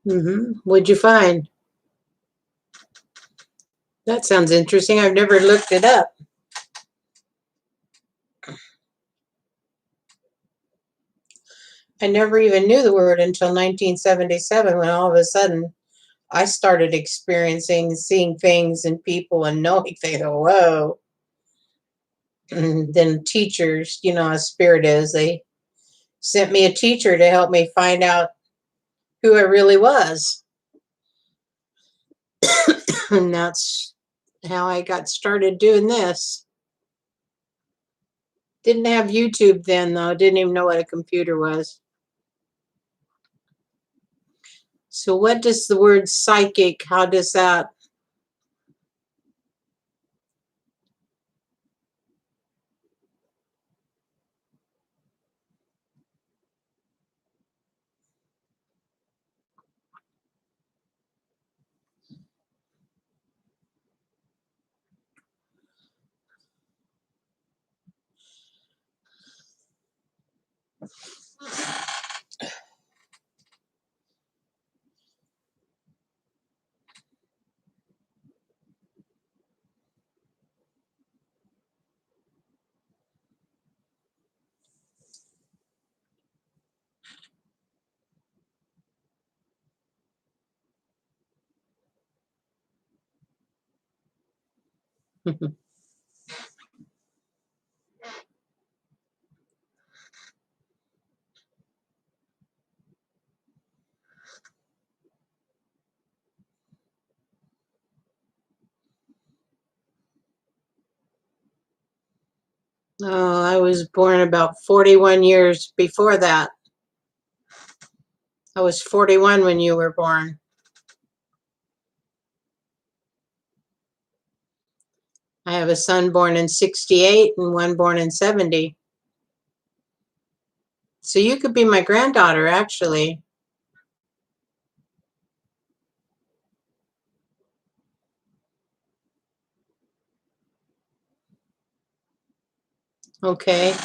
What'd you find? That sounds interesting. I've never looked it up. I never even knew the word until 1977, when all of a sudden I started experiencing, seeing things and people and knowing things. Whoa. And then teachers, you know how spirit is, they sent me a teacher to help me find out who I really was. And that's how I got started doing this. Didn't have YouTube then, though. Didn't even know what a computer was. So what does the word psychic, how does that? Oh, I was born about 41 years before that. I was 41 when you were born. I have a son born in 68 and one born in 70. So you could be my granddaughter, actually. Okay.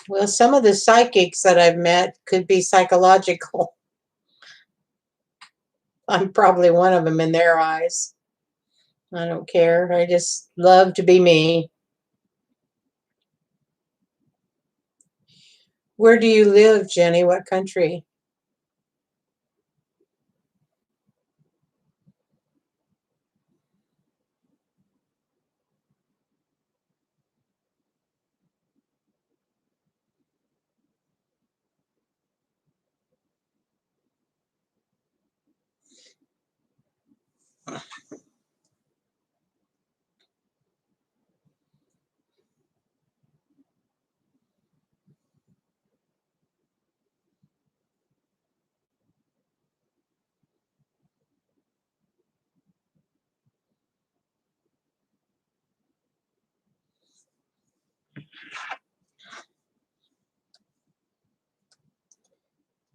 Well, some of the psychics that I've met could be psychological. I'm probably one of them in their eyes. I don't care. I just love to be me. Where do you live, Jenny? What country?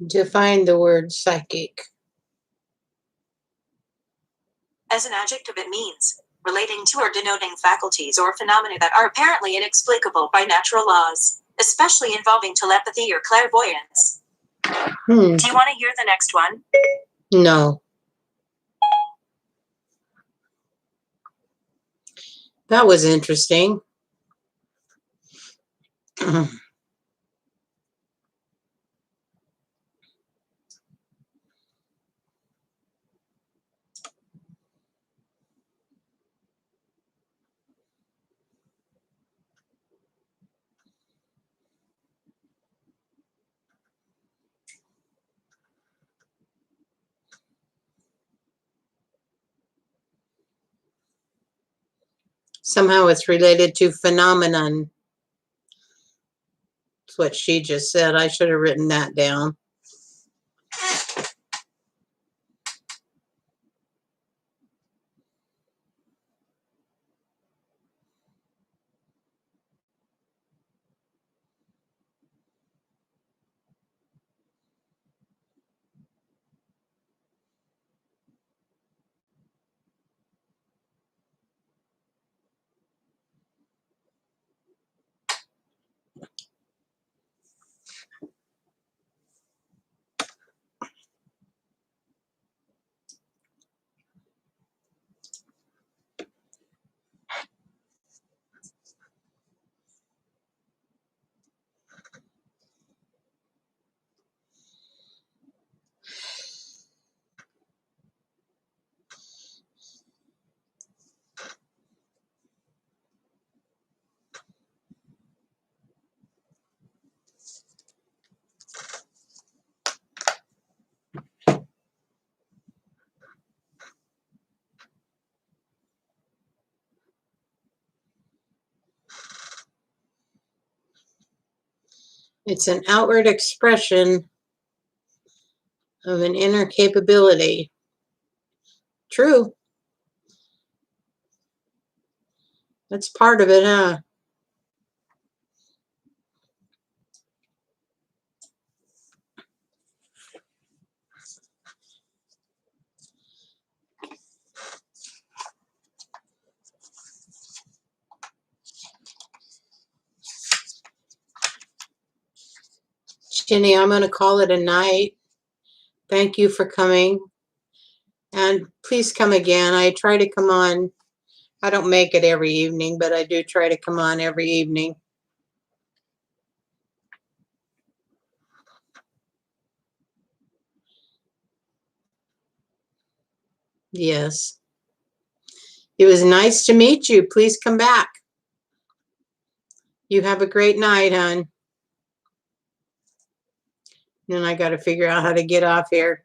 Define the word psychic. As an adjective, it means relating to or denoting faculties or phenomena that are apparently inexplicable by natural laws, especially involving telepathy or clairvoyance. Do you want to hear the next one? No. That was interesting. Somehow it's related to phenomenon. That's what she just said. I should have written that down. It's an outward expression of an inner capability. True. That's part of it, huh? Jenny, I'm going to call it a night. Thank you for coming. And please come again. I try to come on. I don't make it every evening, but I do try to come on every evening. Yes. It was nice to meet you. Please come back. You have a great night, hon. Then I got to figure out how to get off here.